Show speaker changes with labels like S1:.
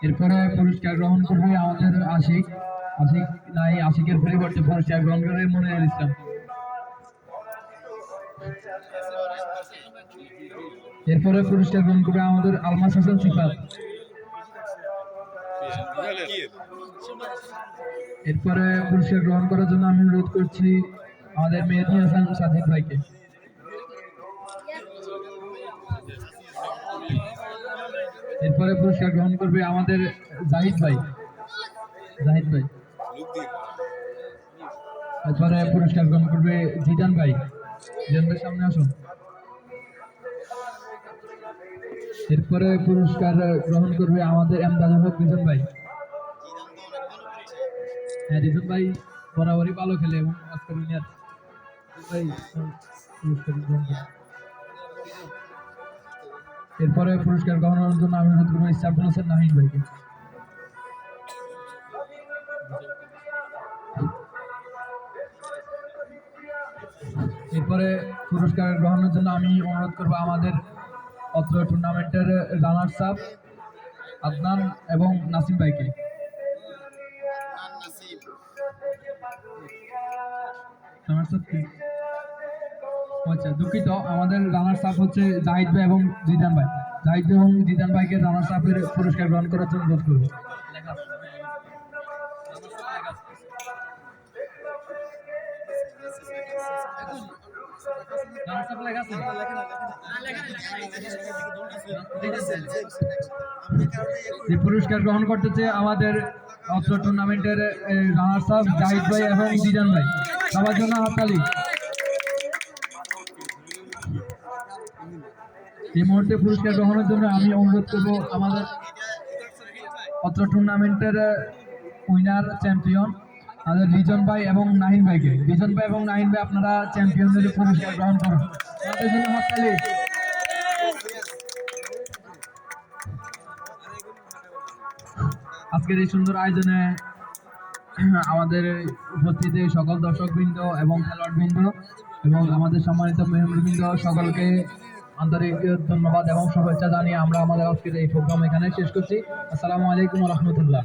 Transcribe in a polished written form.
S1: এরপরে পুরস্কার গ্রহণ করবে আমাদের আশিক। আশিক নাই, আশিকের পরিবর্তে পুরস্কার গ্রহণ করবে মনিরুল ইসলাম। এরপরে পুরস্কার গ্রহণ করবে আমাদের আলমাস হাসান সিফাত। এরপরে পুরস্কার গ্রহণ করার জন্য আমি অনুরোধ করছি আমাদের মেহেদী হাসান সাজিদ ভাইকে। এরপরে পুরস্কার গ্রহণ করবে আমাদের জাহিদ ভাই। জাহিদ ভাই। এরপরে পুরস্কার গ্রহণ করবে জিদান ভাই। জিদান ভাই সামনে আসুন। এরপরে পুরস্কার গ্রহণ করবে আমাদের এমদাদুল হক রিজন ভাই। হ্যাঁ, রিজন ভাই বরাবরই ভালো খেলে এবং আজকে উইনার ভাই পুরস্কার গ্রহণ করবে। এরপরে পুরস্কার গ্রহণের জন্য আমি অনুরোধ করবো ইসরাফুল হোসেন নাহিদ ভাইকে। এরপরে পুরস্কার গ্রহণের জন্য আমি অনুরোধ করবো আমাদের অত্র টুর্নামেন্টের রানার্স আপ আদনান এবং নাসিম ভাইকে। আচ্ছা, দুঃখিত, আমাদের রানার্স আপ হচ্ছে জাহিদ ভাই এবং জিদান ভাই। জাহিদ ভাই এবং জিদান ভাইকে রানার্স আপের পুরস্কার গ্রহণ করার জন্য অনুরোধ করবো। যে পুরস্কার গ্রহণ করতেছে আমাদের অত্র টুর্নামেন্টের রানার্স আপ জাহিদ ভাই এবং জিদান ভাই। সবার জন্য হাততালি। এই মুহূর্তে পুরস্কার গ্রহণের জন্য আমি অনুরোধ করবো আমাদের অত্র টুর্নামেন্টের উইনার চ্যাম্পিয়ন আমাদের রিজন ভাই এবং নাহিন ভাইকে। রিজন ভাই এবং নাহিন ভাই, আপনারা চ্যাম্পিয়নদের পুরস্কার গ্রহণ করুন। তাদের জন্য হাততালি। আজকের এই সুন্দর আয়োজনে আমাদের উপস্থিত সকল দর্শকবৃন্দ এবং খেলোয়াড়বৃন্দ এবং আমাদের সম্মানিত মেহমানবৃন্দ সকলকে আন্তরিক ধন্যবাদ এবং শুভেচ্ছা জানিয়ে আমরা আমাদের আজকের এই প্রোগ্রাম এখানে শেষ করছি। আসসালামু আলাইকুম ওয়া রাহমাতুল্লাহ।